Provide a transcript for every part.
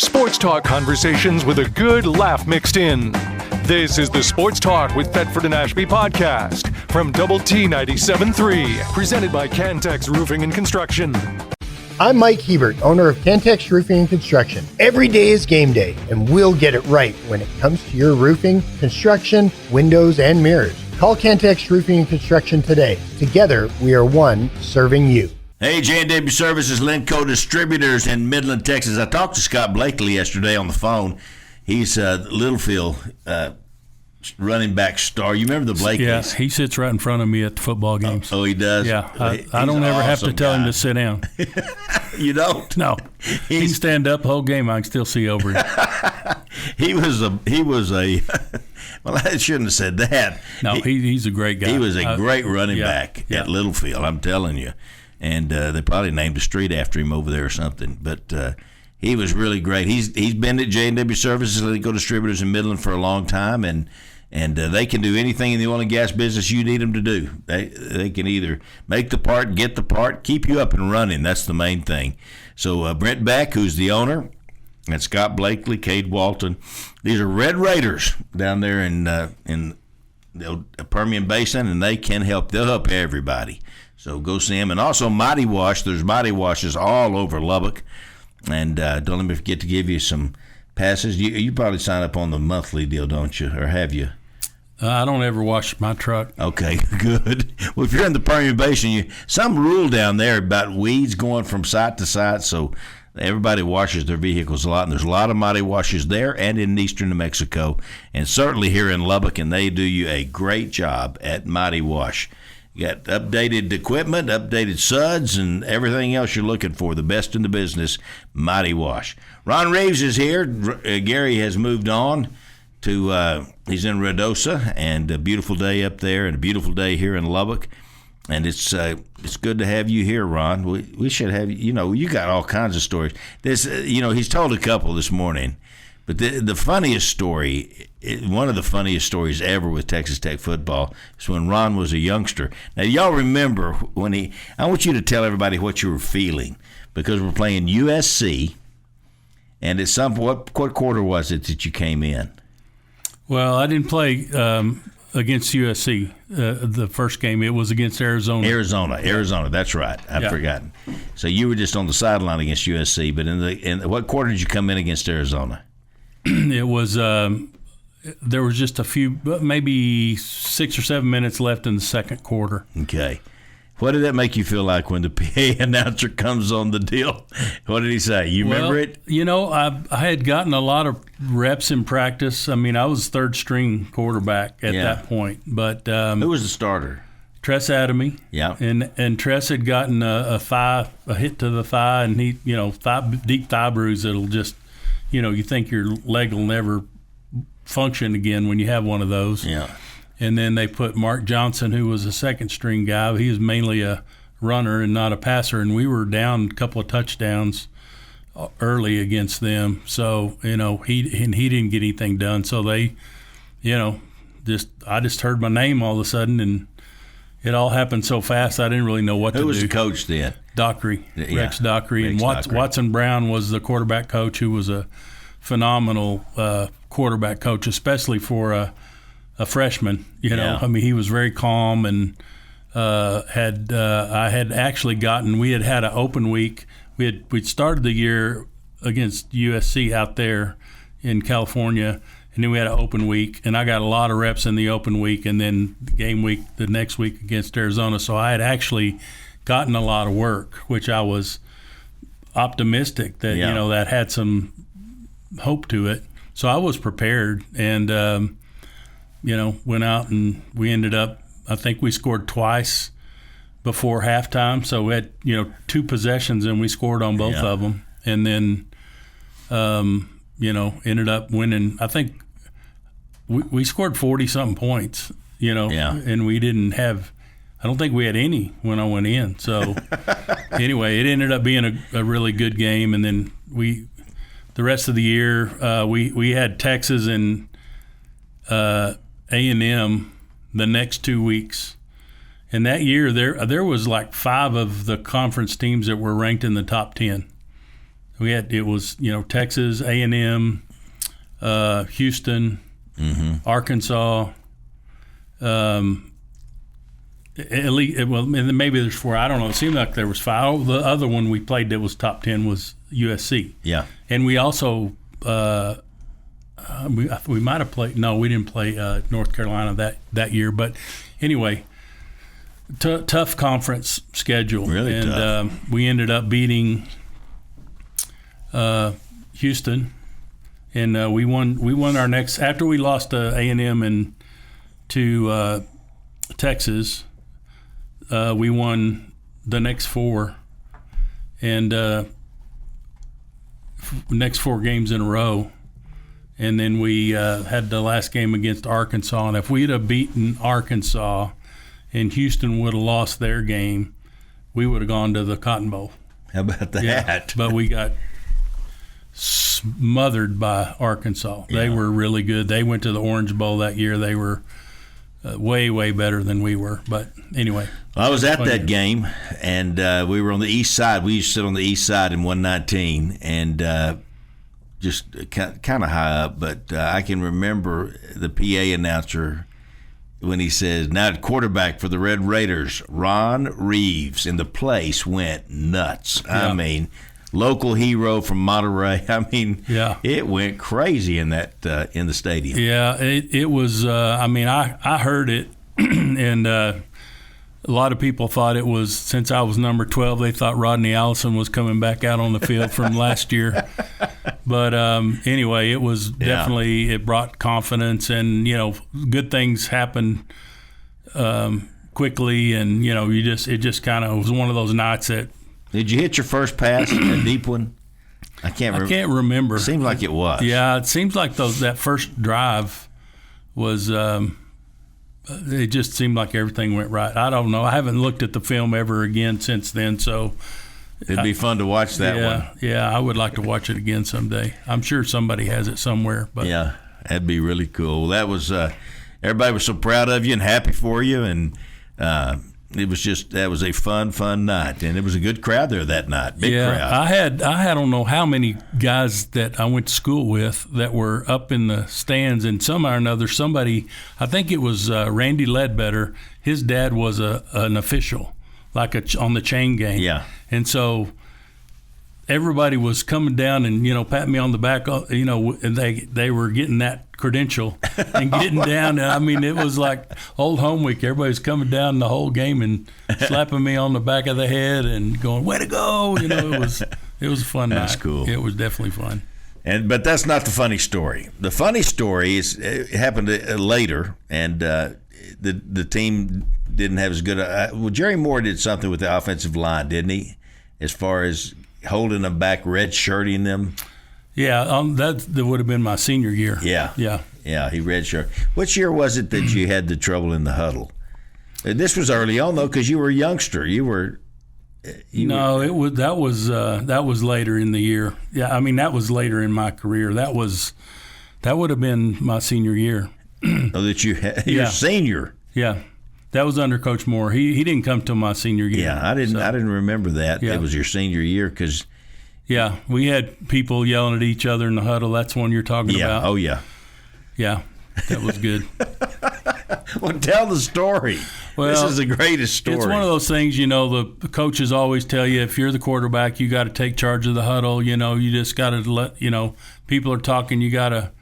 Sports talk conversations with a good laugh mixed in. This is the Sports Talk with Thetford and Ashby podcast from Double T 97.3, presented by Cantex Roofing and Construction. I'm Mike Hebert, owner of Cantex Roofing and Construction. Every day is game day, and we'll get it right when it comes to your roofing, construction, windows, and mirrors. Call Cantex Roofing and Construction today. Together, we are one serving you. Hey, J&W Services, Lenco Distributors in Midland, Texas. I talked to Scott Blakely yesterday on the phone. He's Littlefield running back star. You remember the Blakeleys? Yeah, he sits right in front of me at the football games. Oh, he does? Yeah, I don't ever have to tell him to sit down. You don't? No. He can stand up the whole game. I can still see over him. He was a well, I shouldn't have said that. No, he's a great guy. He was a great running back at Littlefield, I'm telling you. And they probably named a street after him over there or something. But he was really great. He's been at J&W Services, Lenco Distributors in Midland for a long time, and they can do anything in the oil and gas business you need them to do. They can either make the part, get the part, keep you up and running. That's the main thing. So Brent Beck, who's the owner, and Scott Blakely, Cade Walton, these are Red Raiders down there in the Permian Basin, and they can help. They'll help everybody. So go see them. And also Mighty Wash. There's Mighty Washes all over Lubbock. And don't let me forget to give you some passes. You probably sign up on the monthly deal, don't you? Or have you? I don't ever wash my truck. Okay, good. Well, if you're in the Permian Basin, some rule down there about weeds going from site to site, so everybody washes their vehicles a lot, and there's a lot of Mighty Washes there and in eastern New Mexico, and certainly here in Lubbock, and they do you a great job at Mighty Wash. You got updated equipment, updated suds, and everything else you're looking for. The best in the business, Mighty Wash. Ron Reeves is here. Gary has moved on to, he's in Ruidoso, and a beautiful day up there and a beautiful day here in Lubbock. And it's good to have you here, Ron. We should have you. You got all kinds of stories. This, he's told a couple this morning. But the funniest story, one of the funniest stories ever with Texas Tech football is when Ron was a youngster. Now, y'all remember when I want you to tell everybody what you were feeling, because we're playing USC, and at what quarter was it that you came in? Well, I didn't play against USC the first game. It was against Arizona. Arizona. That's right. I'd forgotten. So you were just on the sideline against USC, but in what quarter did you come in against Arizona? It was there was just a few, maybe 6 or 7 minutes left in the second quarter. Okay. What did that make you feel like when the PA announcer comes on the deal? What did he say? You remember it? I had gotten a lot of reps in practice. I mean, I was third string quarterback at that point. But who was the starter? Tress Adamy. Yeah. And Tress had gotten a hit to the thigh, and he, deep thigh bruise that'll just, you think your leg will never function again when you have one of those. Yeah. And then they put Mark Johnson, who was a second-string guy. He was mainly a runner and not a passer, and we were down a couple of touchdowns early against them. So, he didn't get anything done. So they, I just heard my name all of a sudden, and it all happened so fast I didn't really know what to do. Who was the coach then? Dockery, Rex Dockery. And Watson Brown was the quarterback coach, who was a phenomenal quarterback coach, especially for a freshman. I mean, he was very calm, and I had actually we had an open week. We'd started the year against USC out there in California, and then we had an open week, and I got a lot of reps in the open week, and then the game week the next week against Arizona. So I had actually gotten a lot of work, which I was optimistic that that had some hope to it. So I was prepared, and went out, and we ended up, I think we scored twice before halftime. So we had, 2 possessions, and we scored on both of them. And then, ended up winning. I think we scored 40-something points, and we didn't have – I don't think we had any when I went in. So, anyway, it ended up being a really good game. And then the rest of the year, we had Texas and A&M the next 2 weeks. And that year, there was like 5 of the conference teams that were ranked in the top 10. It was Texas, A&M, Houston, Arkansas. At least, well, maybe there's 4. I don't know. It seemed like there was 5. The other one we played that was top 10 was USC. Yeah, and we also we might have played. No, we didn't play North Carolina that year. But anyway, tough conference schedule. Really and tough. We ended up beating Houston, and we won our next after we lost to A&M and to Texas. We won the next 4, and next 4 games in a row, and then we had the last game against Arkansas. And if we'd have beaten Arkansas, and Houston would have lost their game, we would have gone to the Cotton Bowl. How about that? Yeah, but we got smothered by Arkansas. They were really good. They went to the Orange Bowl that year. They were way, way better than we were. But anyway. Well, I was at that game, and we were on the east side. We used to sit on the east side in 119, and just kind of high up. But I can remember the PA announcer when he says, now at quarterback for the Red Raiders, Ron Reeves, and the place went nuts. Yeah. I mean, local hero from Monterey. I mean, it went crazy in that in the stadium. Yeah, it was. I heard it, and a lot of people thought it was, since I was number 12, they thought Rodney Allison was coming back out on the field from last year. But anyway, it was definitely, it brought confidence, and good things happen quickly, and it just kind of was one of those nights that. Did you hit your first pass, a deep one? I can't remember. It seemed like it was. Yeah, it seems like that first drive was. It just seemed like everything went right. I don't know. I haven't looked at the film ever again since then, so it'd be fun to watch that one. Yeah, I would like to watch it again someday. I'm sure somebody has it somewhere. But yeah, that'd be really cool. Well, that was everybody was so proud of you and happy for you, and that was a fun night, and it was a good crowd there that night. Big crowd. I don't know how many guys that I went to school with that were up in the stands, and somehow or another, somebody, I think it was Randy Ledbetter, his dad was an official, like on the chain gang. Yeah. And so everybody was coming down and patting me on the back, and they were getting that credential and getting down. And I mean, it was like old home week. Everybody was coming down the whole game and slapping me on the back of the head and going, "Way to go!" It was a fun night. That's cool. It was definitely fun. But that's not the funny story. The funny story it happened later, and the team didn't have as good. Well, Jerry Moore did something with the offensive line, didn't he? As far as holding them back, red-shirting them. Yeah, that would have been my senior year. Yeah, he redshirt. Which year was it that you had the trouble in the huddle? This was early on though, because you were a youngster. That was later in the year. Yeah, I mean that was later in my career. That would have been my senior year. Oh, that your senior. Yeah. That was under Coach Moore. He didn't come till my senior year. Yeah, I didn't remember that. Yeah. It was your senior year because. Yeah, we had people yelling at each other in the huddle. That's one you're talking about. Oh yeah. Yeah, that was good. Well, tell the story. Well, this is the greatest story. It's one of those things, the coaches always tell you, if you're the quarterback, you got to take charge of the huddle. You just got to let, people are talking, you got to.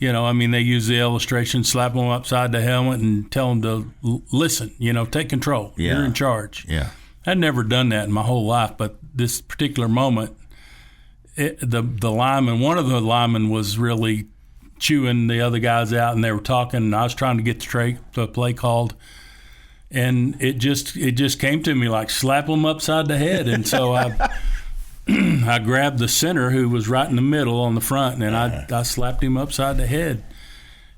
They use the illustration, slap them upside the helmet and tell them to listen, take control. Yeah. You're in charge. Yeah. I'd never done that in my whole life, but this particular moment, the lineman, one of the linemen was really chewing the other guys out, and they were talking, and I was trying to get the play called, and it just came to me like slap them upside the head, and so I grabbed the center who was right in the middle on the front, and I slapped him upside the head.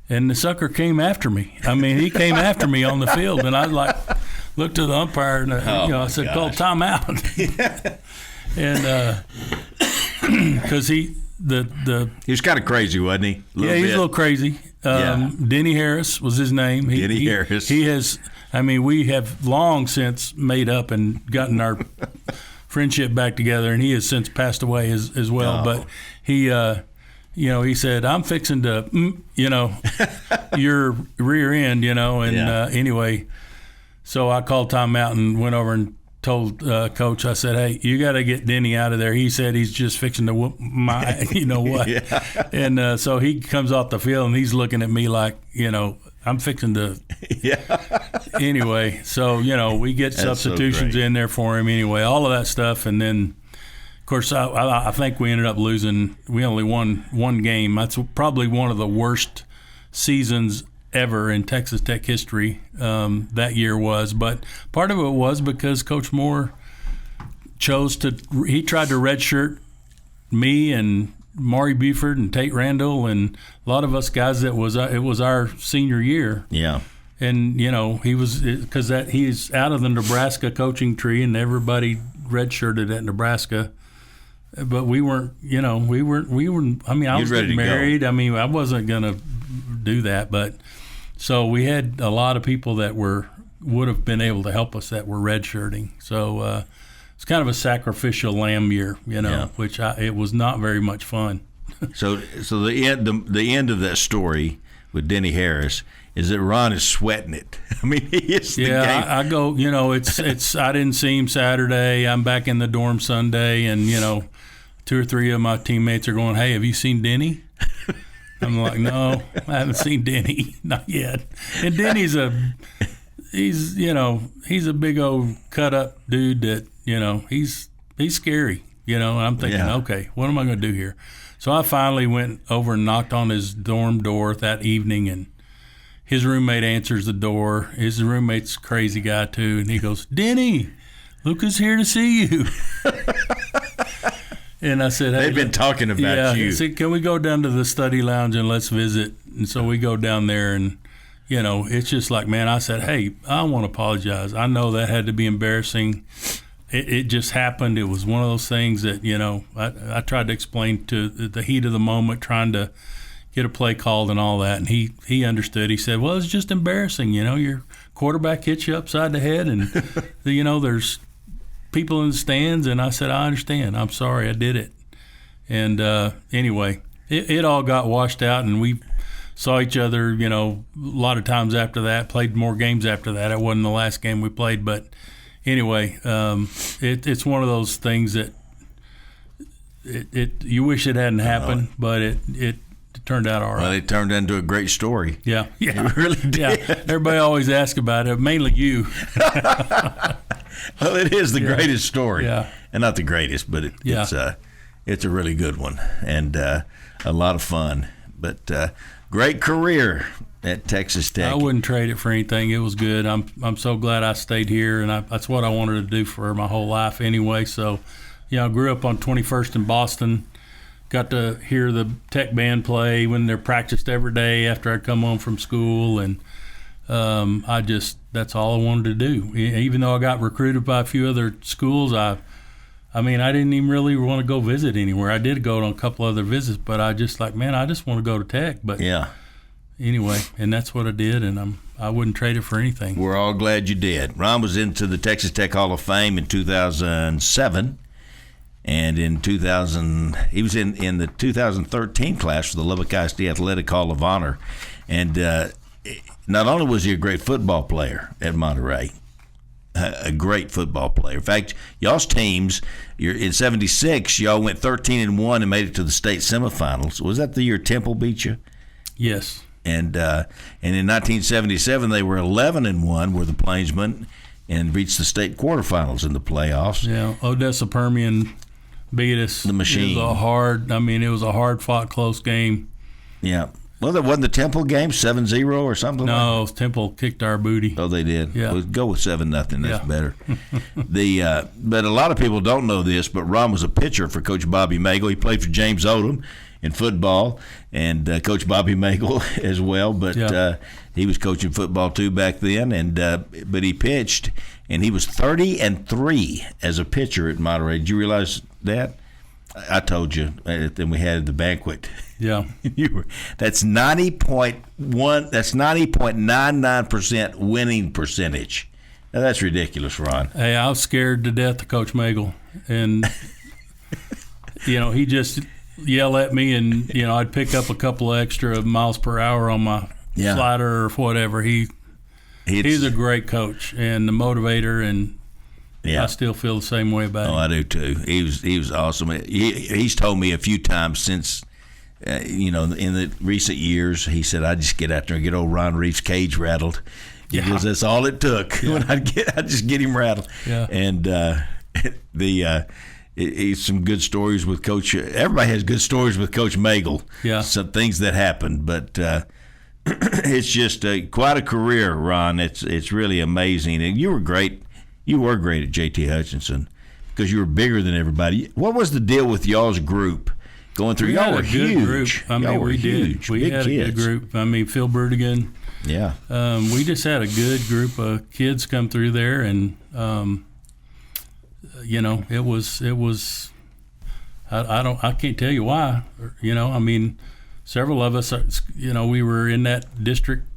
And the sucker came after me. I mean, he came after me on the field, and I looked at the umpire, and I said, "Call timeout." And because he was kind of crazy, wasn't he? He's a little crazy. Denny Harris was his name. Denny Harris. He has. I mean, we have long since made up and gotten our friendship back together, and he has since passed away as well. Oh. But he, he said, I'm fixing to, your rear end, and anyway, so I called timeout and went over and told Coach, I said, hey, you got to get Denny out of there. He said he's just fixing to whoop my, what. Yeah. And so he comes off the field, and he's looking at me like, I'm fixing to. Yeah. Anyway, so, we get substitutions in there for him anyway, all of that stuff. And then, of course, I think we ended up losing. We only won one game. That's probably one of the worst seasons ever in Texas Tech history, that year was. But part of it was because Coach Moore he tried to redshirt me and Maury Buford and Tate Randall and a lot of us guys it was our senior year. Yeah. And, he was – because he's out of the Nebraska coaching tree and everybody redshirted at Nebraska. But we weren't, I was getting married. I mean, I wasn't going to do that. But so we had a lot of people that would have been able to help us that were redshirting. So it's kind of a sacrificial lamb year, which it was not very much fun. So the end of that story with Denny Harris is that Ron is sweating it. I mean, he is the game. I go, it's I didn't see him Saturday. I'm back in the dorm Sunday, and, 2 or 3 of my teammates are going, hey, have you seen Denny? I'm like, no, I haven't seen Denny, not yet. And Denny's he's a big old cut up dude that, he's scary, and I'm thinking, okay, what am I going to do here? So I finally went over and knocked on his dorm door that evening, and his roommate answers the door. His roommate's a crazy guy too, and he goes, Denny, Luca's here to see you. And I said, hey, they've been talking about you. He said, can we go down to the study lounge and let's visit? And so we go down there, and, it's just like, man, I said, hey, I want to apologize. I know that had to be embarrassing. It just happened. It was one of those things that, I tried to explain to the heat of the moment, trying to get a play called and all that. And he understood. He said, well, it's just embarrassing. Your quarterback hits you upside the head, and, there's people in the stands. And I said, I understand. I'm sorry I did it. And anyway, it all got washed out, and we saw each other, a lot of times after that, played more games after that. It wasn't the last game we played. But anyway, it's one of those things that you wish it hadn't happened, but it turned out all right. Well, it turned into a great story. Yeah. It really did. Yeah. Everybody always asks about it, mainly you. Well, it is the greatest story. Yeah. And not the greatest, but it's a really good one and a lot of fun. But great career at Texas Tech. I wouldn't trade it for anything. It was good. I'm so glad I stayed here, and that's what I wanted to do for my whole life anyway. So, I grew up on 21st in Boston. Got to hear the Tech band play when they practiced every day after I'd come home from school, and that's all I wanted to do. Even though I got recruited by a few other schools, I didn't even really want to go visit anywhere. I did go on a couple other visits, but I just want to go to Tech. But yeah. Anyway, and that's what I did, and I wouldn't trade it for anything. We're all glad you did. Ron was into the Texas Tech Hall of Fame in 2007. And in 2000, he was in the 2013 class for the Lubbock ISD Athletic Hall of Honor. And not only was he a great football player at Monterey, a great football player. In fact, y'all's teams, in 76, y'all went 13-1 and made it to the state semifinals. Was that the year Temple beat you? Yes. And in 1977, they were 11-1, were the Plainsmen, and reached the state quarterfinals in the playoffs. Yeah, Odessa Permian beat us. The machine. It was a hard-fought, close game. Yeah. Well, that wasn't the Temple game, 7-0 or something No, like that? Temple kicked our booty. Oh, they did? Yeah. Well, go with 7-0. That's better. But a lot of people don't know this, but Ron was a pitcher for Coach Bobby Magel. He played for James Odom in football, and Coach Bobby Magel as well. But he was coaching football, too, back then. But he pitched, and he was 30-3 as a pitcher at Monterey. Did you realize that? I told you. Then we had the banquet. Yeah. That's 90.1. That's 90.99% winning percentage. Now, that's ridiculous, Ron. Hey, I was scared to death of Coach Magel, and he just yell at me, and I'd pick up a couple of extra miles per hour on my slider or whatever. He's a great coach and the motivator, and I still feel the same way about him. I do too. He was awesome. He's told me a few times since in the recent years, he said, I just get out there and get old Ron Reeves' cage rattled. Because that's all it took. When I'd just get him rattled. Yeah. And He's some good stories with Coach. Everybody has good stories with Coach Magel. Yeah. Some things that happened, but it's just quite a career, Ron. It's really amazing, and you were great. You were great at JT Hutchinson because you were bigger than everybody. What was the deal with y'all's group going through? Y'all were huge. Group. I mean, we did. We had a good group. I mean, Phil Burdigan. Yeah. We just had a good group of kids come through there, and it was. I can't tell you why. I mean, several of us, we were in that district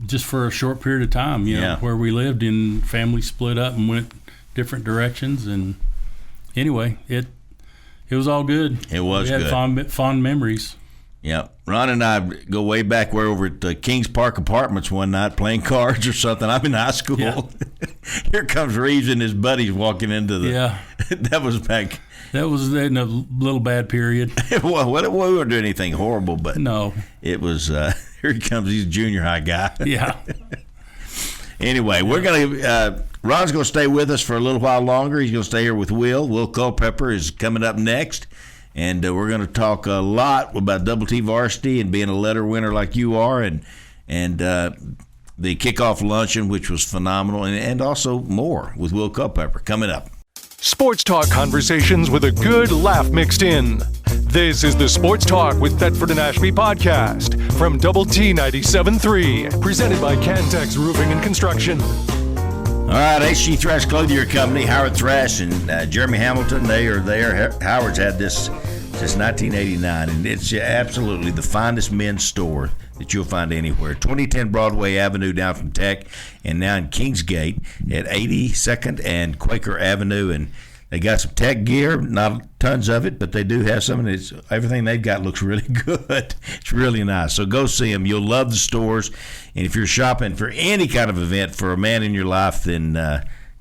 just for a short period of time. Where we lived, and families split up and went different directions, and anyway, it was all good. It was good. We had fond memories. Yeah, Ron and I go way back. We're over at Kings Park Apartments one night playing cards or something. I'm in high school. Yeah. Here comes Reeves and his buddies walking into the. Yeah, that was back. That was in a little bad period. Well, we weren't doing anything horrible, but no, it was. Here he comes. He's a junior high guy. Yeah. Anyway, we're gonna. Ron's gonna stay with us for a little while longer. He's gonna stay here with Will. Will Culpepper is coming up next. And we're going to talk a lot about Double T Varsity and being a letter winner like you are, and the kickoff luncheon, which was phenomenal, and also more with Will Culpepper coming up. Sports talk conversations with a good laugh mixed in. This is the Sports Talk with Thetford and Ashby podcast from Double T 97.3, presented by Cantex Roofing and Construction. All right, HG Thrash Clothier Company, Howard Thrash and Jeremy Hamilton, they are there. Howard's had this since 1989, and it's absolutely the finest men's store that you'll find anywhere. 2010 Broadway Avenue down from Tech, and now in Kingsgate at 82nd and Quaker Avenue. And they got some Tech gear, not tons of it, but they do have some, and everything they've got looks really good. It's really nice. So go see them. You'll love the stores. And if you're shopping for any kind of event for a man in your life, then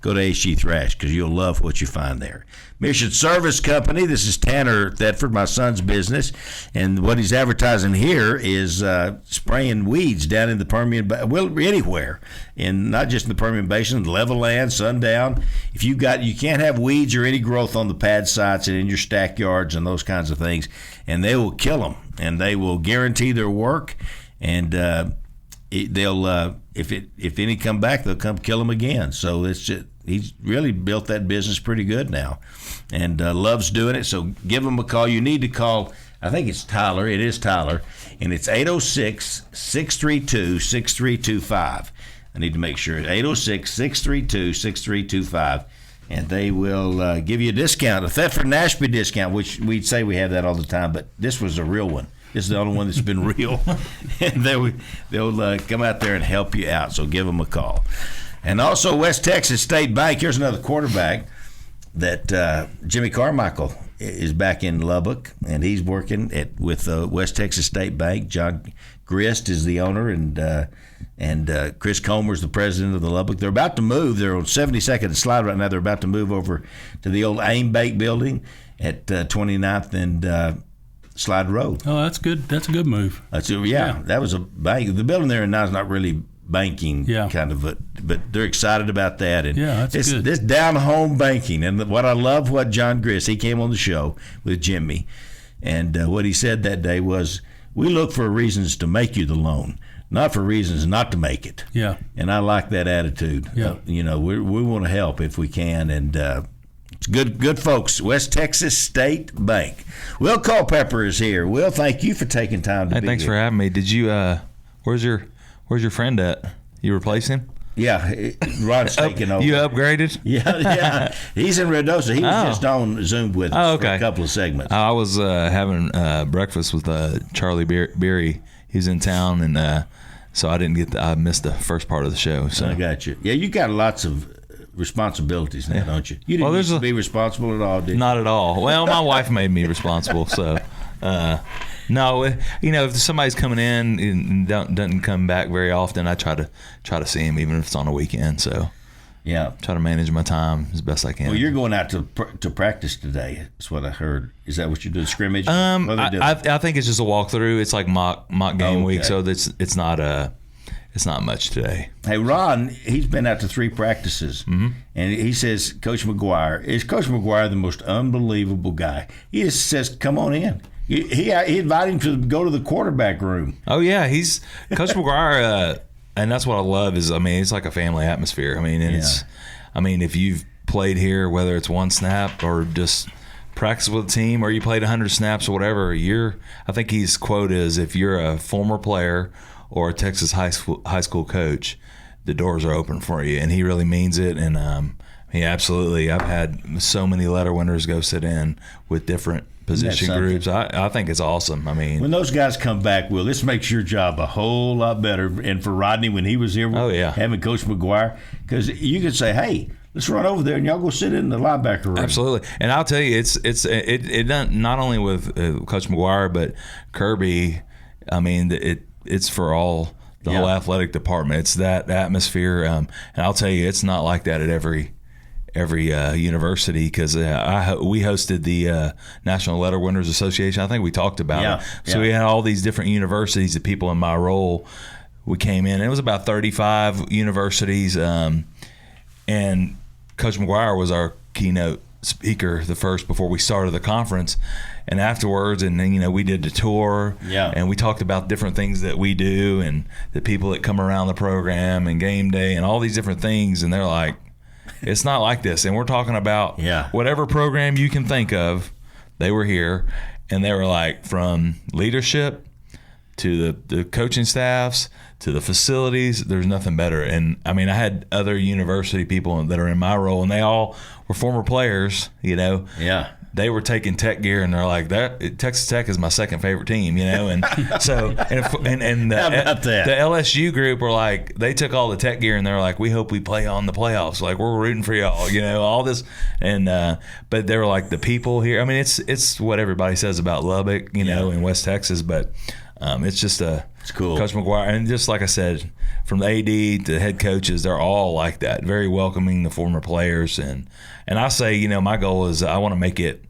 go to HG Thrash because you'll love what you find there. Mission Service Company. This is Tanner Thetford, my son's business, and what he's advertising here is spraying weeds down in the Permian, anywhere, and not just in the Permian Basin, level land, sundown. If you can't have weeds or any growth on the pad sites and in your stack yards and those kinds of things, and they will kill them, and they will guarantee their work, and they'll if any come back, they'll come kill them again. So it's just, he's really built that business pretty good now, and loves doing it. So give him a call. You need to call. I think it's Tyler. It is Tyler, and it's 806-632-6325. I need to make sure. 806-632-6325, and they will give you a discount, a Thetford and Ashby discount, which we'd say we have that all the time, but this was a real one. This is the only one that's been real, and they'll come out there and help you out. So give them a call. And also West Texas State Bank. Here's another quarterback that Jimmy Carmichael is back in Lubbock, and he's working with West Texas State Bank. John Grist is the owner, and Chris Comer's the president of the Lubbock. They're about to move. They're on 72nd and Slide right now. They're about to move over to the old AIM Bank building at 29th and Slide Road. Oh, that's good. That's a good move. Yeah, that was a bank. The building there now is not really banking kind of, but they're excited about that. And that's good. This down-home banking. And what I love, what John Grist, he came on the show with Jimmy, and what he said that day was, we look for reasons to make you the loan, not for reasons not to make it. Yeah. And I like that attitude. Yeah. We want to help if we can, and it's good folks. West Texas State Bank. Will Culpepper is here. Will, thank you for taking time to be here. Thanks for having me. Did you where's your friend at? You replace him? Yeah, Ron's taking over. You upgraded? Yeah. He's in Redosa. He was just on Zoom with us for a couple of segments. I was having breakfast with Charlie Beery. He's in town, and so I didn't I missed the first part of the show. So I got you. Yeah, you got lots of responsibilities now, don't you? You didn't used to be responsible at all, did you? Not at all. Well, my wife made me responsible, so no. If somebody's coming in and doesn't come back very often, I try to see him even if it's on a weekend. So yeah, try to manage my time as best I can. Well, you're going out to practice today. That's what I heard. Is that what you do? Scrimmage? I think it's just a walkthrough. It's like mock game week, so it's not much today. Hey, Ron, he's been out to 3 practices, and he says, is Coach McGuire the most unbelievable guy? He just says, come on in. He invited him to go to the quarterback room. Oh, yeah. He's Coach McGuire, and that's what I love is, it's like a family atmosphere. If you've played here, whether it's one snap or just practice with a team or you played 100 snaps or whatever, I think his quote is, if you're a former player or a Texas high school coach, the doors are open for you, and he really means it. And absolutely, I've had so many letter winners go sit in with different position groups. I think it's awesome. When those guys come back, Will, this makes your job a whole lot better. And for Rodney, when he was here, having Coach McGuire, because you could say, hey, let's run over there and y'all go sit in the linebacker room. Absolutely. And I'll tell you, it done not only with Coach McGuire, but Kirby. It's for all the whole athletic department. It's that atmosphere, and I'll tell you, it's not like that at every university, because we hosted the National Letter Winners Association. I think we talked about it. So we had all these different universities. The people in my role, we came in. It was about 35 universities, and Coach McGuire was our keynote speaker before we started the conference. And afterwards, and then, we did the tour, and we talked about different things that we do and the people that come around the program and game day and all these different things. And they're like, it's not like this. And we're talking about whatever program you can think of, they were here. And they were like, from leadership to the coaching staffs to the facilities, there's nothing better. And, I had other university people that are in my role, and they all were former players, Yeah. They were taking Tech gear, and they're like, Texas Tech is my second favorite team, And so, and How about that? The LSU group were like, they took all the Tech gear, and they're like, we hope we play on the playoffs. Like, we're rooting for y'all, all this. And but they were like, the people here. It's what everybody says about Lubbock, in West Texas, but it's just it's cool. Coach McGuire, and just like I said, from the AD to the head coaches, they're all like that, very welcoming, the former players, and I say, my goal is I want to make it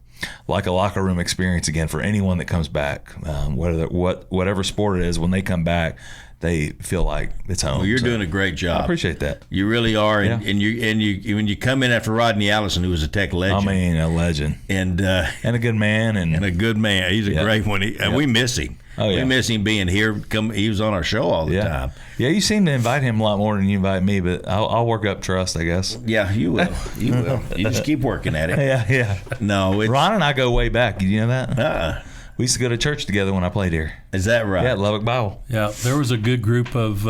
like a locker room experience again for anyone that comes back, whatever sport it is. When they come back, they feel like it's home. Well, you're doing a great job. I appreciate that. You really are, and you when you come in after Rodney Allison, who was a Tech legend. A legend, and a good man, and a good man. He's a great one, and we miss him. Oh, yeah. We miss him being here. He was on our show all the time. Yeah, you seem to invite him a lot more than you invite me, but I'll work up trust, I guess. Yeah, you will. You will. You just keep working at it. Yeah. No, Ron and I go way back. Did you know that? We used to go to church together when I played here. Is that right? Yeah, at Lubbock Bible. Yeah, there was a good group of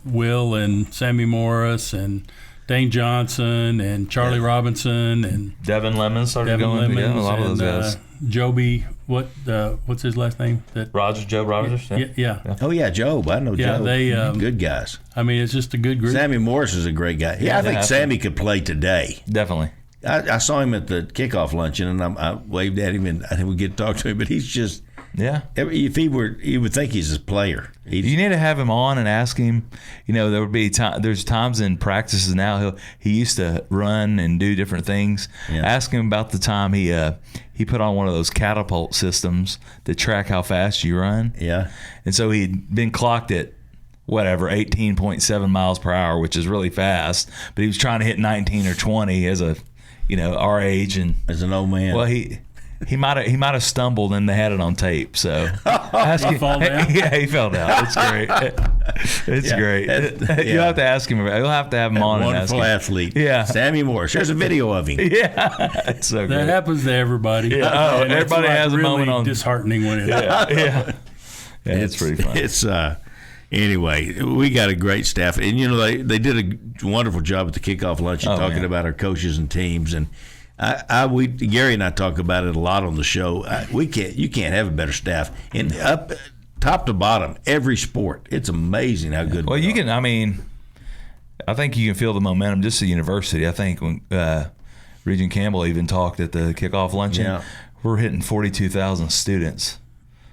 Will and Sammy Morris and Dane Johnson and Charlie Robinson and Devin Lemons started going together. A lot of those guys. Joby, what's his last name? Joe Rogers. Yeah. Oh yeah, Job. I know Job. Yeah, they good guys. It's just a good group. Sammy Morris is a great guy. Yeah, I think Sammy could play today. Definitely. I saw him at the kickoff luncheon, and I waved at him, and I think we get to talk to him. But he's just if he were, you would think he's a player. You need to have him on and ask him. There would be there's times in practices now he used to run and do different things. Yeah. Ask him about the time he put on one of those catapult systems to track how fast you run. Yeah, and so he'd been clocked at 18.7 miles per hour, which is really fast. But he was trying to hit 19 or 20 as our age, and as an old man. Well, he might have stumbled, and they had it on tape. So he fell down. Yeah, he fell down. It's great. It's great. You'll have to ask him. You'll have to have him on and ask him. Wonderful athlete. Yeah, Sammy Morris. There's a video of him. Yeah, it's so great. That happens to everybody. Yeah. Everybody has a moment on. Disheartening when it. Yeah. It's pretty fun. It's Anyway, we got a great staff, and they did a wonderful job at the kickoff luncheon talking about our coaches and teams, and Gary and I talk about it a lot on the show. You can't have a better staff, and up top to bottom, every sport. It's amazing how good. Well, you can. I think you can feel the momentum just at university. I think when Regent Campbell even talked at the kickoff luncheon, we're hitting 42,000 students.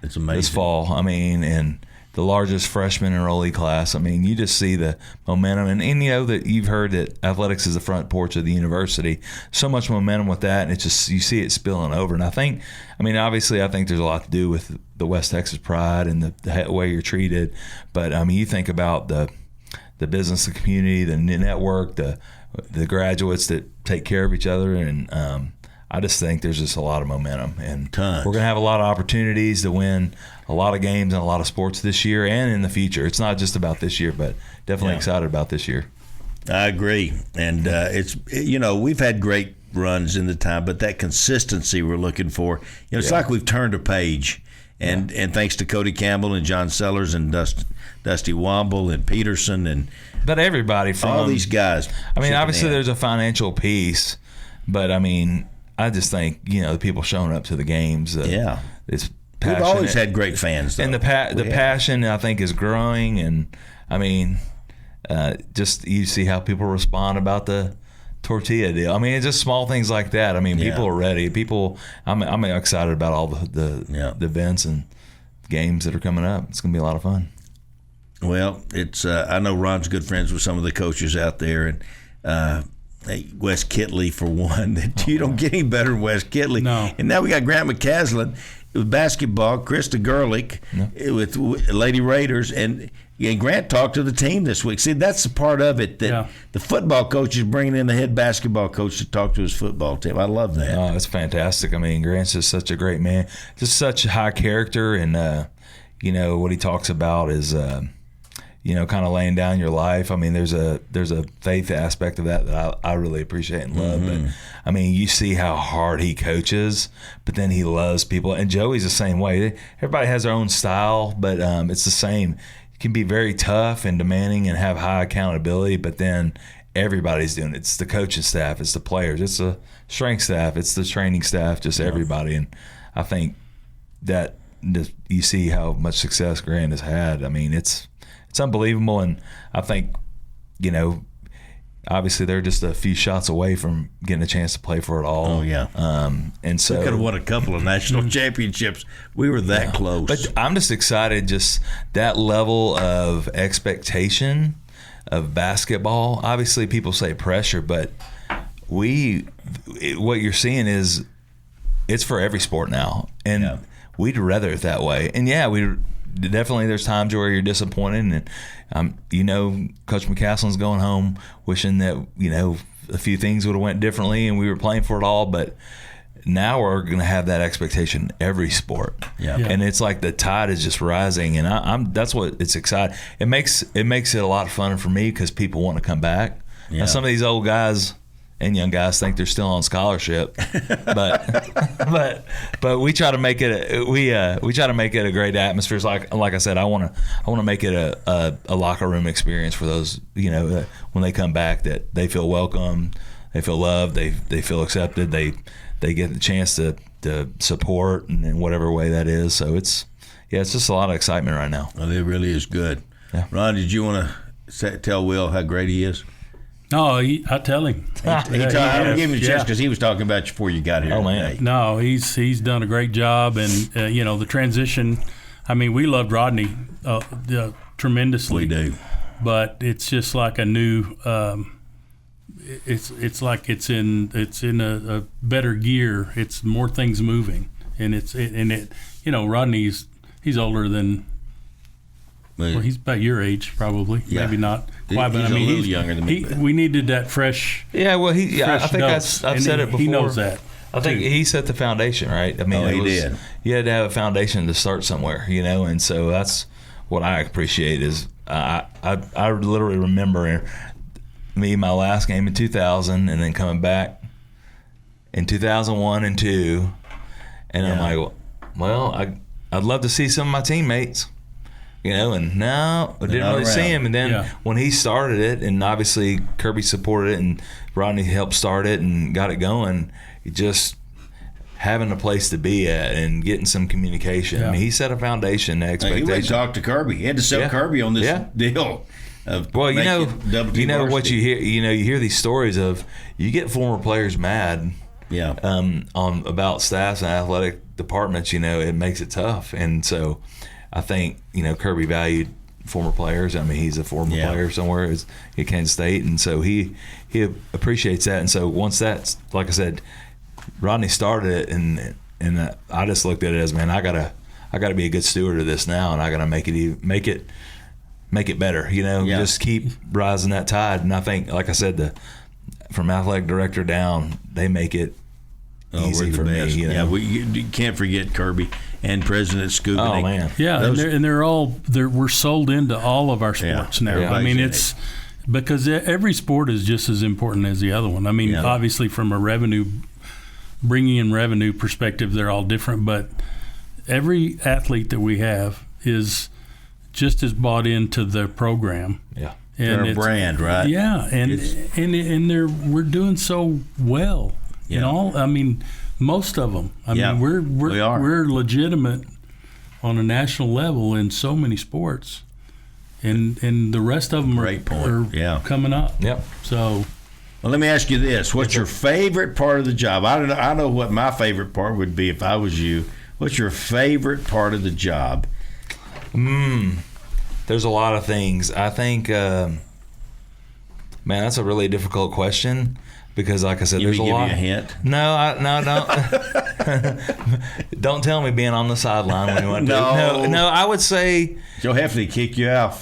It's amazing. This fall. I mean, and the largest freshman enrollee class. I mean, you just see the momentum. And you know that you've heard that athletics is the front porch of the university. So much momentum with that, and it's just, you see it spilling over. And I think, I mean, obviously I think there's a lot to do with the West Texas pride and the way you're treated. But, I mean, you think about the business, the community, the network, the graduates that take care of each other. And I just think there's just a lot of momentum. And Tons. We're going to have a lot of opportunities to win a lot of games and a lot of sports this year and in the future. It's not just about this year, but definitely excited about this year. I agree. And it's, you know, we've had great runs in the time, but that consistency we're looking for, you know, it's like we've turned a page. And thanks to Cody Campbell and John Sellers and Dusty Womble and Peterson but everybody from all these guys. I mean, obviously there's a financial piece, but I mean, I just think, you know, the people showing up to the games. It's passionate. We've always had great fans, though. And the passion, I think, is growing. And, I mean, just you see how people respond about the tortilla deal. I mean, it's just small things like that. I mean, people are ready. I'm excited about all the events and games that are coming up. It's going to be a lot of fun. Well, it's I know Ron's good friends with some of the coaches out there, and Wes Kitley for one. You don't get any better than Wes Kitley. No. And now we got Grant McCaslin with basketball, Krista Gerlich with Lady Raiders, and Grant talked to the team this week. See, that's the part of it that the football coach is bringing in the head basketball coach to talk to his football team. I love that. Oh, that's fantastic. I mean, Grant's just such a great man, just such high character, and you know what he talks about is you know, kind of laying down your life. I mean, there's a faith aspect of that I really appreciate and love. But I mean, you see how hard he coaches, but then he loves people. And Joey's the same way. Everybody has their own style, but it's the same. You can be very tough and demanding and have high accountability, but then everybody's doing it. It's the coaching staff, it's the players, it's the strength staff, it's the training staff, just everybody. And I think that you see how much success Grant has had. I mean, it's unbelievable, and I think, you know, obviously they're just a few shots away from getting a chance to play for it all. Oh, yeah. And so we could have won a couple of national championships. We were that close. But I'm just excited, just that level of expectation of basketball. Obviously, people say pressure, but what you're seeing is it's for every sport now, and we'd rather it that way. And definitely there's times where you're disappointed, and you know, Coach McCaslin's going home wishing that, you know, a few things would have went differently and we were playing for it all. But now we're going to have that expectation in every sport, and it's like the tide is just rising, and that's what it's exciting. It makes it a lot of fun for me because people want to come back. Now, some of these old guys and young guys think they're still on scholarship, but we try to make it we try to make it a great atmosphere. It's like I said, I want to make it a locker room experience for those, you know, when they come back, that they feel welcome, they feel loved, they feel accepted, they get the chance to support in whatever way that is. So it's just a lot of excitement right now. Well, it really is good. Yeah. Ron, did you want to tell Will how great he is? No, I tell him. I don't give him a chance because he was talking about you before you got here. Oh, man. Today. No, he's done a great job, and you know, the transition. I mean, we loved Rodney tremendously. We do, but it's just like a new. It's like it's in a better gear. It's more things moving, and it. You know, Rodney's he's older than. Well, he's about your age, probably. Yeah. Maybe not quite, but he's I mean, a little younger than me. We needed that fresh. Yeah, well, I think I've said it before. He knows that. I think he set the foundation, right? I mean, he did. You had to have a foundation to start somewhere, you know, and so that's what I appreciate. Is I literally remember my last game in 2000, and then coming back in 2001 and 2002, and I'm like, well, I'd love to see some of my teammates. You know, and no, I didn't really see him. And then when he started it, and obviously Kirby supported it, and Rodney helped start it and got it going, just having a place to be at and getting some communication. I mean, he set a foundation, expectation. He went and talked to Kirby. He had to sell Kirby on this deal. Well, you know Varsity. what you hear. You hear these stories of you get former players mad. Yeah. On about staffs and athletic departments, it makes it tough, and so I think Kirby valued former players. I mean, he's a former player somewhere at Kansas State, and so he appreciates that. And so once that's, like I said, Rodney started it, and I just looked at it as, man, I gotta be a good steward of this now, and I gotta make it better. Just keep rising that tide. And I think, like I said, from athletic director down, they make it easy for me. You can't forget Kirby and President Scoop. Oh man, yeah, we're sold into all of our sports now. Yeah. I mean, it's because every sport is just as important as the other one. I mean, obviously from a bringing in revenue perspective, they're all different, but every athlete that we have is just as bought into the program. Yeah. And they're a brand, right? Yeah, and we're doing so well. I mean, most of them. I mean, we're legitimate on a national level in so many sports, and the rest of them are coming up. Yep. So, well, let me ask you this: what's your favorite part of the job? I know what my favorite part would be if I was you. What's your favorite part of the job? There's a lot of things. I think, man, that's a really difficult question because, like I said, there's a lot. Give you a hint? No, don't. Don't tell me being on the sideline when you want to. No. I would say Joe Hefty kick you out.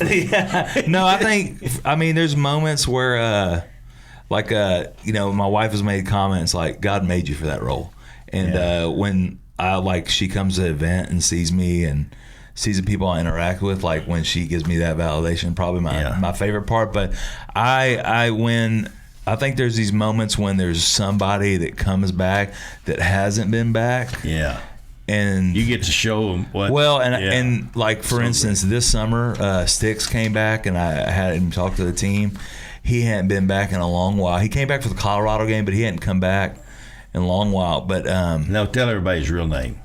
No, I mean, there's moments where, my wife has made comments like, "God made you for that role," and when she comes to the event and sees me and sees the people I interact with, like when she gives me that validation, probably my favorite part. But I think there's these moments when there's somebody that comes back that hasn't been back. Yeah. And you get to show them what. Well, and like for instance, this summer, Sticks came back and I had him talk to the team. He hadn't been back in a long while. He came back for the Colorado game, but he hadn't come back in a long while. But now tell everybody his real name.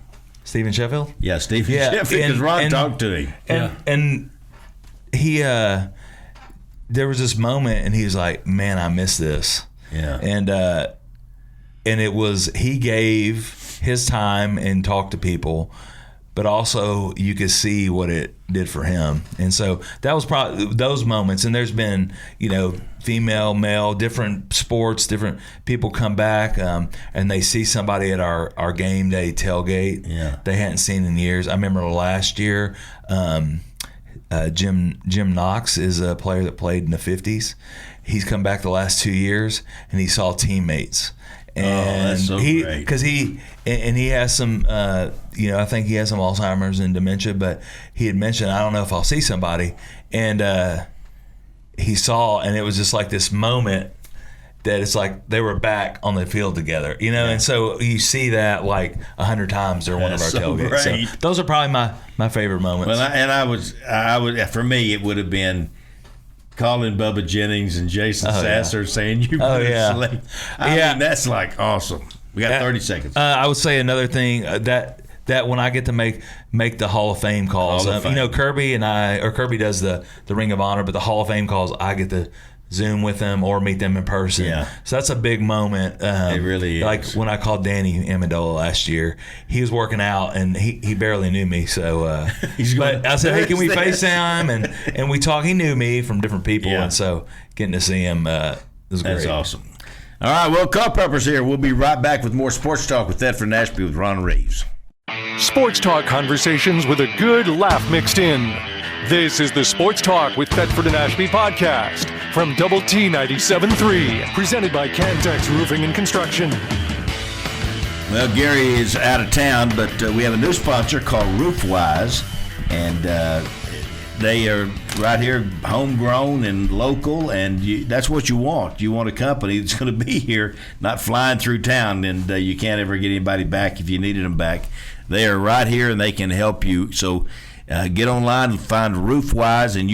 Stephen Sheffield? Yeah, Stephen Sheffield, because Ron talked to him. And he, there was this moment, and he was like, man, I miss this. Yeah. And it was, he gave his time and talked to people, but also you could see what it did for him. And so that was probably those moments. And there's been, female, male, different sports, different people come back and they see somebody at our game day tailgate they hadn't seen in years. I remember last year, Jim Knox is a player that played in the 50s. He's come back the last 2 years and he saw teammates. And that's so great. Because he has some, I think he has some Alzheimer's and dementia, but he had mentioned, I don't know if I'll see somebody. And he saw, and it was just like this moment that it's like they were back on the field together, and so you see that like 100 times during one of our tailgates. So those are probably my favorite moments. Well, I would for me, it would have been calling Bubba Jennings and Jason Sasser saying you better select. I mean, that's like awesome. We got 30 seconds. I would say another thing that when I get to make the Hall of Fame calls, Kirby does the Ring of Honor, but the Hall of Fame calls, I get to Zoom with them or meet them in person. Yeah. So that's a big moment. It really is. Like when I called Danny Amendola last year, he was working out and he barely knew me. So, but I said, hey, can we FaceTime? And we talk. He knew me from different people. Yeah. And so getting to see him was great. That's awesome. All right. Well, Culpepper's here. We'll be right back with more Sports Talk with Thetford and Ashby with Ron Reeves. Sports Talk conversations with a good laugh mixed in. This is the Sports Talk with Thetford and Ashby podcast from Double T 97.3, presented by Cantex Roofing and Construction. Well, Gary is out of town, but we have a new sponsor called RoofWise, and they are right here, homegrown and local, and that's what you want. You want a company that's going to be here, not flying through town, and you can't ever get anybody back if you needed them back. They are right here, and they can help you. So get online and find RoofWise, and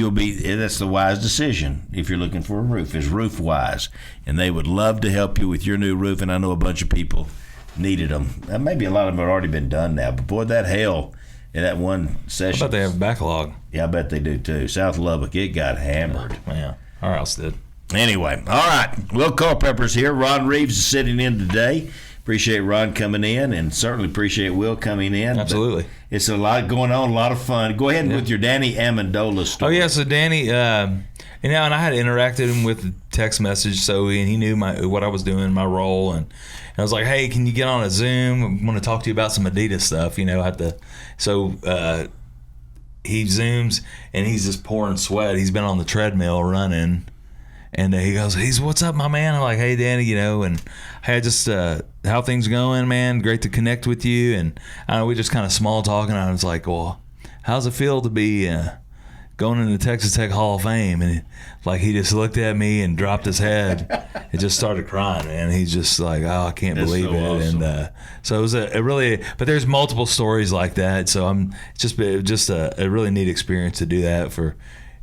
that's the wise decision if you're looking for a roof, is RoofWise. And they would love to help you with your new roof, and I know a bunch of people needed them. Maybe a lot of them have already been done now, but boy, that hail in that one session. I bet they have a backlog. Yeah, I bet they do too. South Lubbock, it got hammered. Yeah, our house did. Anyway, all right. Will Culpepper's here. Ron Reeves is sitting in today. Appreciate Ron coming in, and certainly appreciate Will coming in. Absolutely. It's a lot going on, a lot of fun. Go ahead with your Danny Amendola story. Oh, yeah, so Danny, and I had interacted him with a text message, so he knew what I was doing, my role, and I was like, hey, can you get on a Zoom? I want to talk to you about some Adidas stuff, So he Zooms, and he's just pouring sweat. He's been on the treadmill running. And he goes, what's up, my man? I'm like, hey, Danny, and hey, just how things going, man? Great to connect with you. And we just kind of small talking. I was like, well, how's it feel to be going into the Texas Tech Hall of Fame? And he just looked at me and dropped his head and just started crying, man. He's just like, oh, I can't believe it. Awesome. And so it was a really, but there's multiple stories like that. So it's just a really neat experience to do that for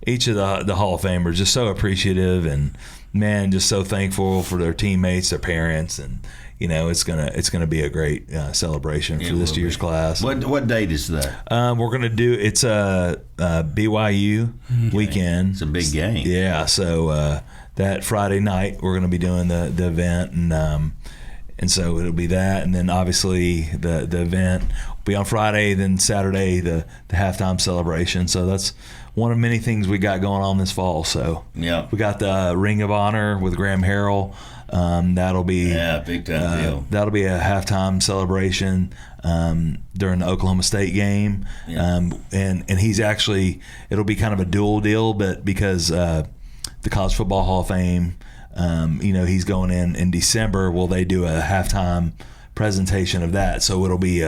each of the Hall of Famers. Just so appreciative and, man, just so thankful for their teammates, their parents, and it's gonna be a great celebration for this year's class. What date is that? We're gonna do it's a BYU weekend. It's a big game. Yeah, so that Friday night we're gonna be doing the event, and so it'll be that, and then obviously the event will be on Friday, then Saturday the halftime celebration. So that's one of many things we got going on this fall. So yeah, we got the Ring of Honor with Graham Harrell. That'll be big time deal. That'll be a halftime celebration during the Oklahoma State game. Yeah. And he's actually, it'll be kind of a dual deal, but because the College Football Hall of Fame, he's going in December. Well, they do a halftime presentation of that, so it'll be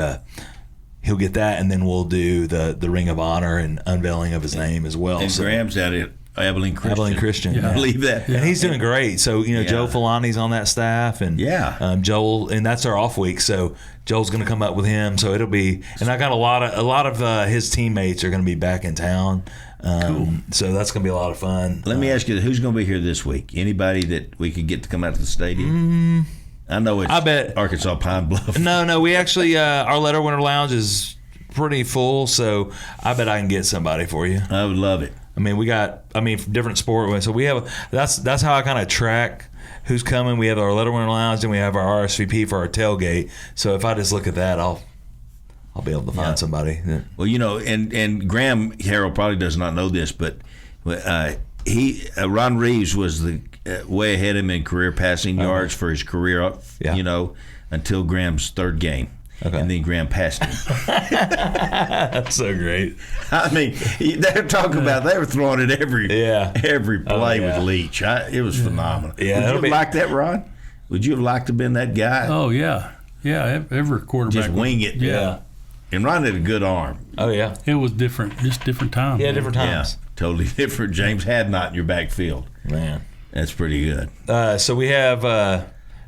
he'll get that, and then we'll do the Ring of Honor and unveiling of his name as well. And so, Graham's at it. Abilene Christian. I believe that. And he's doing great. So, Joe Filani's on that staff, and Joel, and that's our off week. So Joel's going to come up with him. So it'll be, and I got a lot of his teammates are going to be back in town. Cool. So that's going to be a lot of fun. Let me ask you, who's going to be here this week? Anybody that we could get to come out to the stadium? I know it's Arkansas Pine Bluff. No, we actually, our Letter Winter Lounge is pretty full, so I bet I can get somebody for you. I would love it. I mean, from different sport. So we have that's how I kind of track who's coming. We have our Letter Winter Lounge, and we have our RSVP for our tailgate. So if I just look at that, I'll be able to find somebody. Well, and Graham Harrell probably does not know this, but Ron Reeves was the way ahead of him in career passing yards for his career. Until Graham's third game. Okay. And then Graham passed him. That's so great. I mean, they're talking about they were throwing it every play with Leach. It was phenomenal. Yeah, would you have liked that, Ron? Would you have liked to have been that guy? Oh yeah. Every quarterback just wing it. Yeah. And Ron had a good arm. Oh yeah. It was different, just different times. Yeah, different times. Yeah, totally different. James Hadnot in your backfield. Man, that's pretty good. So we have.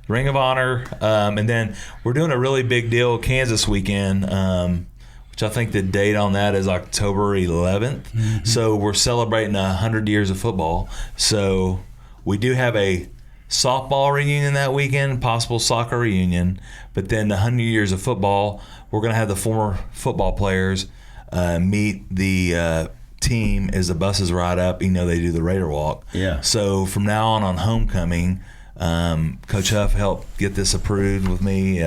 Ring of Honor, and then we're doing a really big deal Kansas weekend, which I think the date on that is October 11th. Mm-hmm. So we're celebrating 100 years of football. So we do have a softball reunion that weekend, possible soccer reunion, but then the 100 years of football, we're going to have the former football players meet the team as the buses ride up. They do the Raider Walk. Yeah. So from now on homecoming, Coach Huff helped get this approved with me.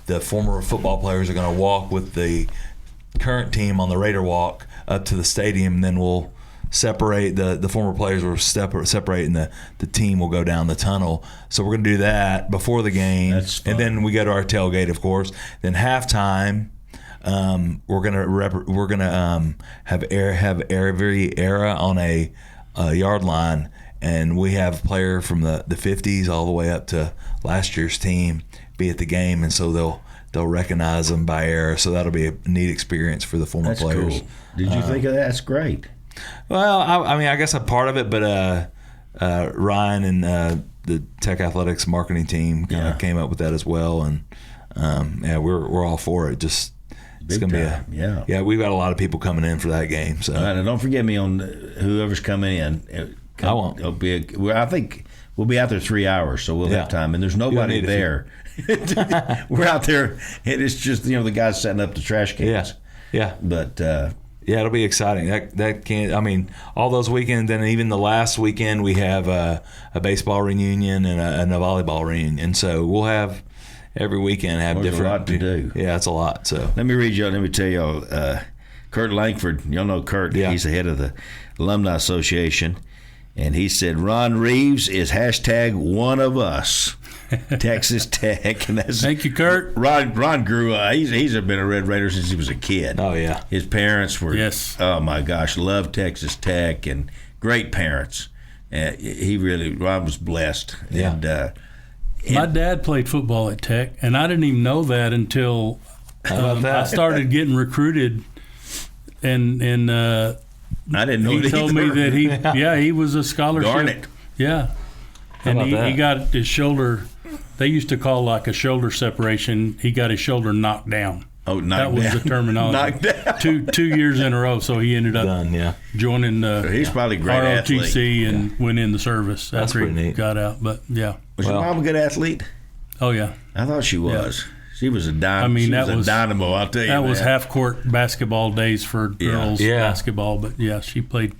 The former football players are going to walk with the current team on the Raider Walk up to the stadium, and then we'll separate the former players will separate, and the team will go down the tunnel. So we're going to do that before the game, and then we go to our tailgate, of course. Then halftime, we're gonna have every era on a yard line. And we have a player from the 50s all the way up to last year's team be at the game, and so they'll recognize them by era. So that'll be a neat experience for the former players. Cool. Did you think of that? That's great. Well, I mean, I guess I'm part of it, but Ryan and the Tech Athletics marketing team kind of came up with that as well, and we're all for it. Just it's going to be we've got a lot of people coming in for that game. So all right, and don't forget me on whoever's coming in. I won't. I think we'll be out there 3 hours, so we'll have time. And there's nobody there. We're out there, and it's just the guys setting up the trash cans. Yeah. But yeah, it'll be exciting. That can't. I mean, all those weekends, and even the last weekend, we have a baseball reunion and a volleyball reunion. So we'll have every weekend have there's different. a lot to do. Yeah, it's a lot. So let me tell y'all. Kurt Langford, y'all know Kurt. Yeah. He's the head of the Alumni Association, and he said Ron Reeves is #one of us. Texas Tech, and that's Thank you, Kurt. Ron grew up. He's been a Red Raider since he was a kid. Oh yeah, his parents were. Yes. Oh my gosh, loved Texas Tech and great parents. Ron was blessed. Yeah. And my dad played football at Tech, and I didn't even know that until I started getting recruited, and I didn't know he told me that he was a scholarship. Darn it. Yeah. And about he that? got his shoulder, they used to call like a shoulder separation. He got his shoulder knocked down. Oh, that was the terminology. Knocked down. Two years in a row, so he ended up done. Yeah, joining he's probably a great ROTC athlete. and went in the service That's after pretty he neat. got out. But yeah. Was your mom a good athlete? Oh yeah. I thought she was. Yeah. She was a dynamo. I mean, she was a dynamo. I'll tell you that was half court basketball days for girls basketball. But yeah, she played.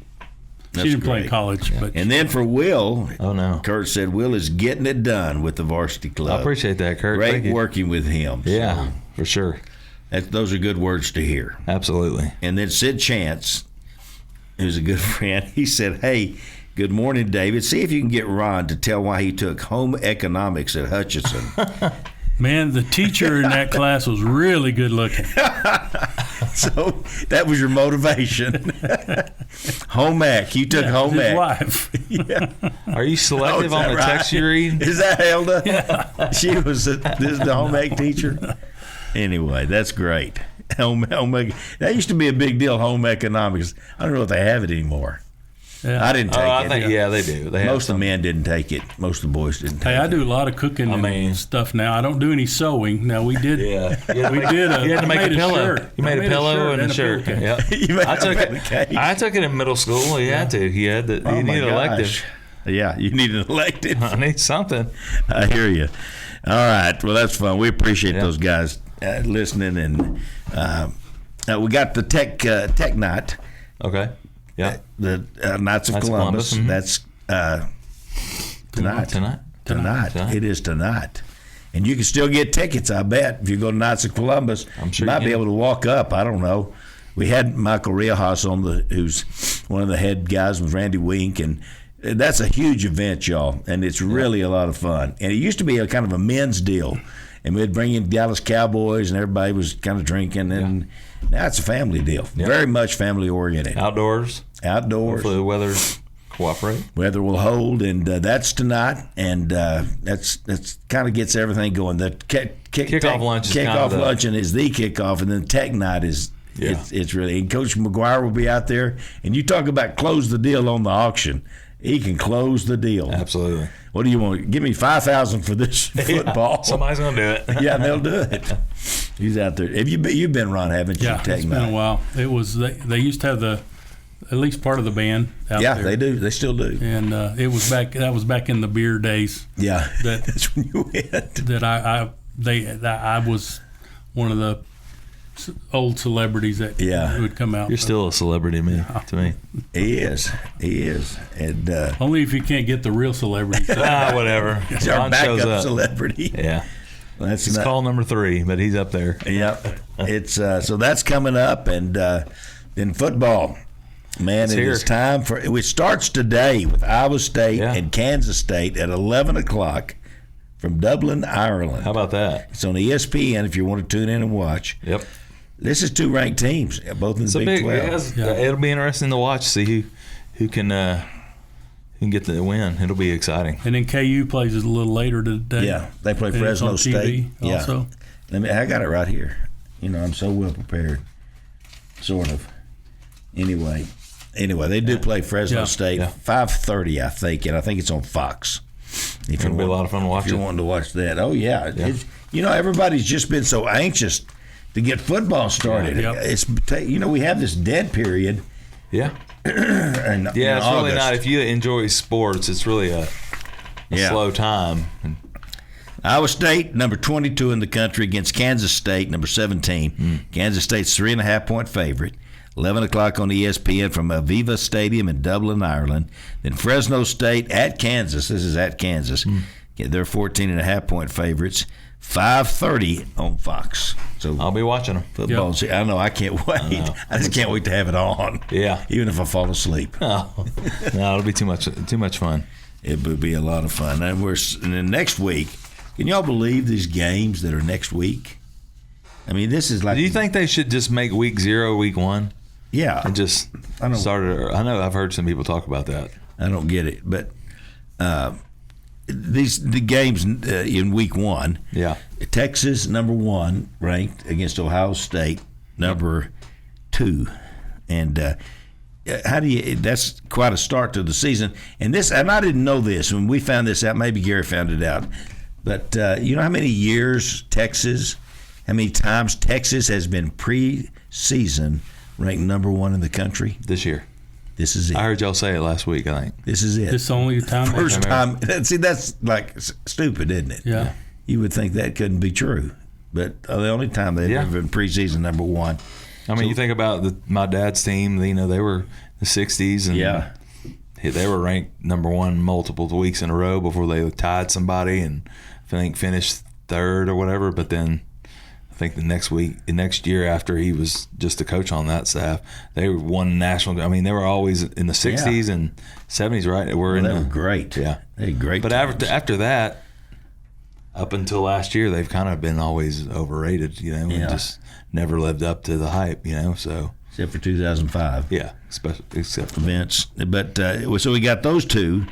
She didn't play in college, but and then for Will, oh no, Kurt said Will is getting it done with the varsity club. I appreciate that, Kurt. Great Thank you. working with him. Yeah, for sure. Those are good words to hear. Absolutely. And then Sid Chance, who's a good friend, he said, "Hey, good morning, David. See if you can get Ron to tell why he took home economics at Hutchinson." Man, the teacher in that class was really good looking. So that was your motivation. Home ec. You took home ec. His wife. Yeah. Are you selective on the text you read? Is that Hilda? Yeah. She was this is the home ec teacher. Anyway, that's great. Home ec. That used to be a big deal. Home economics. I don't know if they have it anymore. Yeah. I didn't take it. I think they do. Most of the men didn't take it. Most of the boys didn't take it. Hey, I do a lot of cooking and stuff now. I don't do any sewing. Now we did. Yeah, we did. You had to make a pillow. Shirt. You made a pillow and a shirt. Yeah. I took it in middle school. You had to. You had to. You need an elective. Yeah, you need an elective. I need something. I hear you. All right. Well, that's fun. We appreciate those guys listening, and we got the tech night. Okay. Yeah. The Knights of Columbus. Mm-hmm. That's tonight. Tonight. It is tonight. And you can still get tickets, I bet, if you go to Knights of Columbus. I'm sure you might you be can. able to walk up. I don't know. We had Michael Riojas on, who's one of the head guys with Randy Wink, and that's a huge event, y'all, and it's really a lot of fun. And it used to be a kind of a men's deal, and we'd bring in Dallas Cowboys, and everybody was kind of drinking, and now it's a family deal. Very much family oriented. Outdoors. Hopefully the weather cooperate. Weather will hold, and that's tonight, and that's kind of gets everything going. The kickoff lunch. Kickoff luncheon is the kickoff, and then tech night is. Yeah. It's really. And Coach McGuire will be out there, and you talk about close the deal on the auction. He can close the deal. Absolutely. What do you want? Give me $5,000 for this football. Somebody's gonna do it. Yeah, they'll do it. He's out there. You've been Ron, haven't you? Yeah, it's been a while. It was they used to have at least part of the band out there. Yeah, they do. They still do. And it was that was back in the beer days. Yeah, that's when you went. That I was one of the old celebrities that would come out. You're still a celebrity, to me. He is, and only if you can't get the real celebrity. Whatever. He's our backup celebrity. Yeah, he's call number 3, but he's up there. Yep, it's so that's coming up, and then football. Man, it is time for it. Starts today with Iowa State and Kansas State at 11 o'clock from Dublin, Ireland. How about that? It's on ESPN if you want to tune in and watch. Yep. This is 2 ranked teams, both in the Big 12. It'll be interesting to watch, see who can get the win. It'll be exciting. And then KU plays a little later today. Yeah, they play Fresno State. Also. Yeah. I got it right here. I'm so well prepared, sort of. Anyway, they do play Fresno State 5:30, I think, and I think it's on Fox. It'll be a lot of fun to watch. If you're wanting to watch that, everybody's just been so anxious to get football started. It's we have this dead period. Yeah. and it's really not. If you enjoy sports, it's really a slow time. Iowa State, number 22 in the country, against Kansas State, number 17. Kansas State's 3.5-point favorite. 11 o'clock on ESPN from Aviva Stadium in Dublin, Ireland. Then Fresno State at Kansas. This is at Kansas. They're 14.5-point favorites. 5:30 on Fox. So I'll be watching them. Football. Yep. I know. I can't wait. I just can't wait to have it on. Yeah. Even if I fall asleep. No, it'll be too much fun. It would be a lot of fun. And then next week, can y'all believe these games that are next week? I mean, this is like. Do you think they should just make week 0 week 1? Yeah. And just start it? I know I've heard some people talk about that. I don't get it, but the games in week 1. Yeah. Texas number 1 ranked against Ohio State number 2, and how do you? That's quite a start to the season. And I didn't know this when we found this out. Maybe Gary found it out, but you know how many times Texas has been preseason ranked number 1 in the country this year? This is it. I heard y'all say it last week, I think. This is it. This is the only time. First time. See, that's like stupid, isn't it? Yeah. You would think that couldn't be true, but the only time they've ever been preseason number 1. I mean, you think about my dad's team. You know, they were in the '60s, and they were ranked number 1 multiple weeks in a row before they tied somebody, and I think finished 3rd or whatever. But then I think the next year after he was just a coach on that staff, they won national. I mean, they were always in the '60s and '70s, right? They were great. Yeah, they were great. But teams. after that, up until last year, they've kind of been always overrated, and just never lived up to the hype, So except for 2005, except for Vince. But so we got those two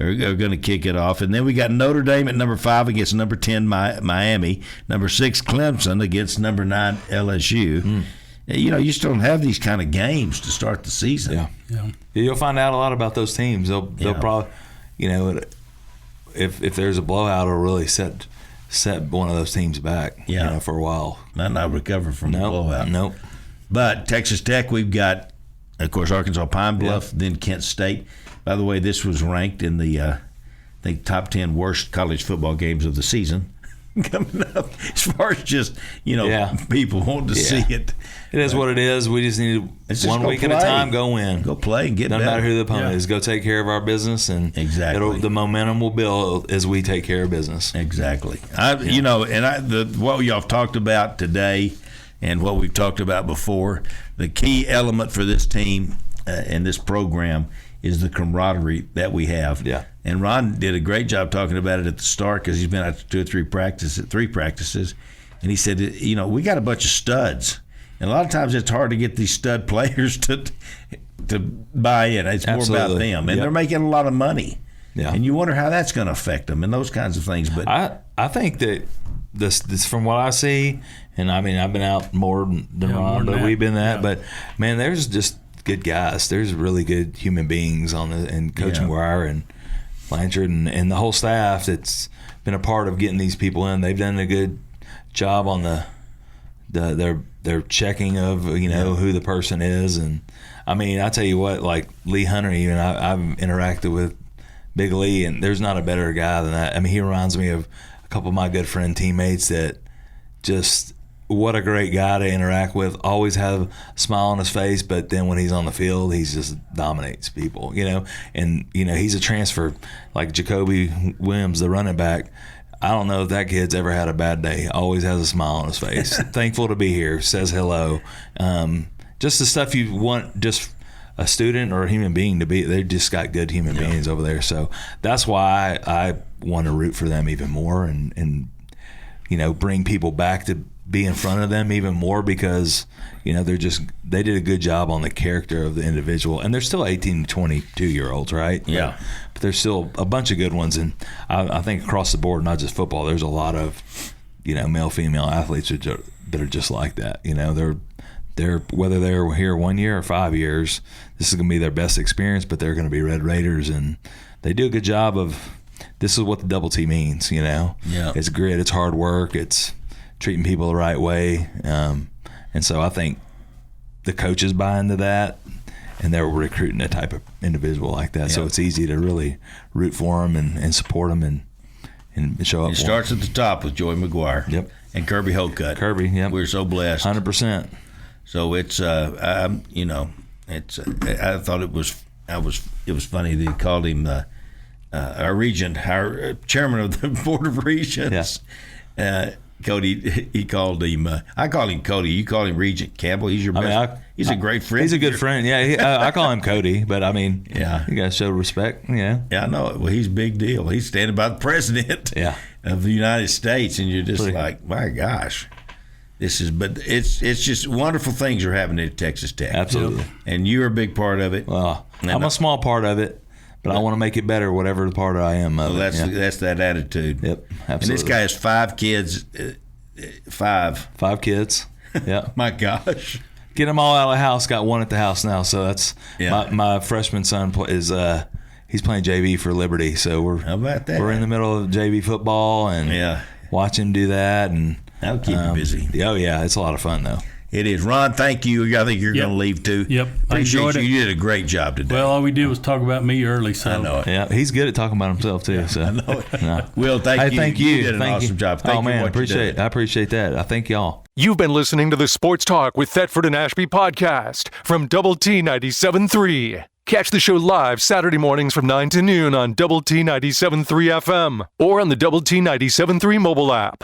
are going to kick it off, and then we got Notre Dame at number 5 against number 10 Miami, number 6 Clemson against number 9 LSU. You still don't have these kind of games to start the season. Yeah. You'll find out a lot about those teams. They'll probably, if there's a blowout, it'll really set one of those teams back. For a while. Might not recover from the blowout. Nope. But Texas Tech, we've got, of course, Arkansas Pine Bluff, then Kent State. By the way, this was ranked in the I think top 10 worst college football games of the season. Coming up, as far as just people want to see it. It is what it is. We just need one week at a time. Go win. Go play and get better. Doesn't matter who the opponent is. Go take care of our business, and exactly the momentum will build as we take care of business. Exactly. What y'all have talked about today, and what we've talked about before, the key element for this team and this program is the camaraderie that we have. Yeah. And Ron did a great job talking about it at the start because he's been out to 3 practices, and he said, we got a bunch of studs, and a lot of times it's hard to get these stud players to buy in. It's more about them, and they're making a lot of money. Yeah. And you wonder how that's going to affect them and those kinds of things. But I think that this from what I see, and I mean I've been out more than Ron, but we've been that. But man, there's just good guys. There's really good human beings and Coach McGuire and Blanchard and the whole staff that's been a part of getting these people in. They've done a good job on their checking of who the person is. And I mean, I tell you what, like Lee Hunter, even I've interacted with Big Lee, and there's not a better guy than that. I mean, he reminds me of a couple of my good friend teammates that just what a great guy to interact with. Always have a smile on his face, but then when he's on the field, he just dominates people, And, he's a transfer like Jacoby Williams, the running back. I don't know if that kid's ever had a bad day. Always has a smile on his face. Thankful to be here. Says hello. Just the stuff you want just a student or a human being to be. They've just got good human beings over there. So that's why I want to root for them even more and bring people back to be in front of them even more because they did a good job on the character of the individual, and they're still 18 to 22 year olds, right? Yeah. But there's still a bunch of good ones, and I think across the board, not just football, there's a lot of male female athletes that are just like that. They're whether they're here 1 year or 5 years, this is going to be their best experience, but they're going to be Red Raiders, and they do a good job of. This is what the Double T means, Yeah. It's grit, it's hard work, it's treating people the right way, and so I think the coaches buy into that, and they're recruiting a type of individual like that. So it's easy to really root for them and support them, and and show up. It starts at the top with Joey McGuire. Yep. And Kirby Hocutt. Kirby, yep. We're so blessed. 100%. So it's I thought it was funny that he called him our regent, our chairman of the board of regents. Yeah. Cody, he called him. I call him Cody. You call him Regent Campbell. He's your best. He's a great friend. He's a good friend. Yeah, I call him Cody, but I mean, yeah, you gotta show respect. Yeah. Yeah, I know. Well, he's a big deal. He's standing by the president. Yeah. Of the United States, and you're just like, my gosh, this is. But it's just wonderful things are happening at Texas Tech. Absolutely. And you're a big part of it. Well, I'm a small part of it. But I want to make it better, whatever the part I am of it. That's that attitude. Yep, absolutely. And this guy has 5 kids. 5 kids. Yeah. My gosh. Get them all out of the house. Got one at the house now. So that's my freshman son is he's playing JV for Liberty. So how about that? We're in the middle of JV football and watch him do that, and that'll keep you busy. Oh yeah, it's a lot of fun though. It is. Ron, thank you. I think you're going to leave too. Yep. Appreciate you. You did a great job today. Well, all we did was talk about me early. So I know it. Yeah, he's good at talking about himself too. So I know it. No. Will, thank you. Thank you. You did an awesome job. Thank you. I appreciate that. I thank y'all. You've been listening to the Sports Talk with Thetford and Ashby podcast from Double T 97.3. Catch the show live Saturday mornings from 9 to noon on Double T 97.3 FM or on the Double T 97.3 mobile app.